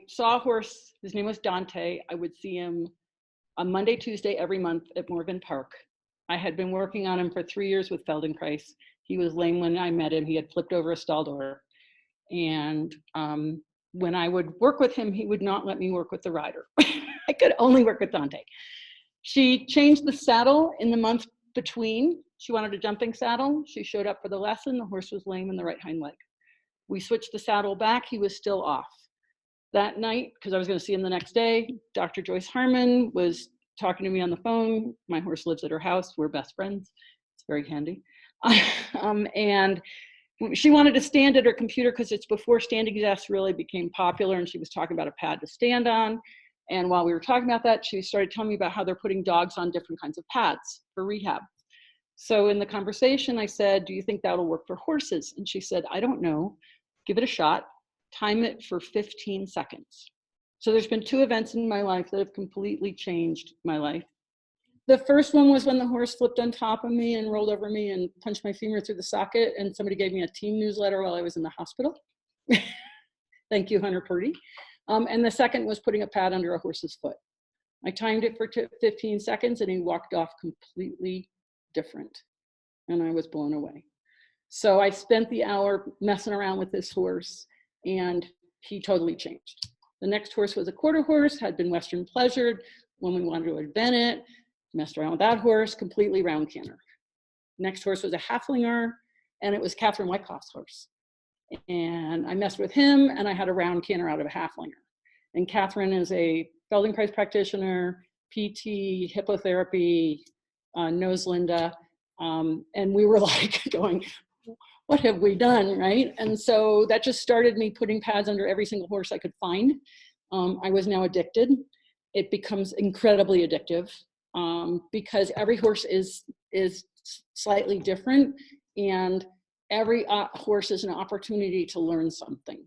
saw a horse, his name was Dante. I would see him on Monday, Tuesday, every month at Morgan Park. I had been working on him for 3 years with Feldenkrais. He was lame when I met him. He had flipped over a stall door. And when I would work with him, he would not let me work with the rider. I could only work with Dante. She changed the saddle in the month between. She wanted a jumping saddle. She showed up for the lesson. The horse was lame in the right hind leg. We switched the saddle back. He was still off. That night, because I was going to see him the next day, Dr. Joyce Harmon was talking to me on the phone. My horse lives at her house. We're best friends. It's very handy. And she wanted to stand at her computer because it's before standing desks really became popular, and she was talking about a pad to stand on. And while we were talking about that, she started telling me about how they're putting dogs on different kinds of pads for rehab. So in the conversation, I said, do you think that'll work for horses? And she said, I don't know. Give it a shot. Time it for 15 seconds. So there's been 2 events in my life that have completely changed my life. The first one was when the horse flipped on top of me and rolled over me and punched my femur through the socket, and somebody gave me a team newsletter while I was in the hospital. Thank you, Hunter Purdy. And the second was putting a pad under a horse's foot. I timed it for 15 seconds and he walked off completely different. And I was blown away. So I spent the hour messing around with this horse and he totally changed. The next horse was a quarter horse, had been Western pleasured. When we wanted to event it, messed around with that horse, completely round canter. Next horse was a Haflinger, and it was Catherine Wyckoff's horse. And I messed with him, and I had a round canter out of a Haflinger. And Catherine is a Feldenkrais practitioner, PT, hippotherapy, knows Linda. And we were like going, what have we done, right? And so that just started me putting pads under every single horse I could find. I was now addicted. It becomes incredibly addictive because every horse is slightly different, and every horse is an opportunity to learn something.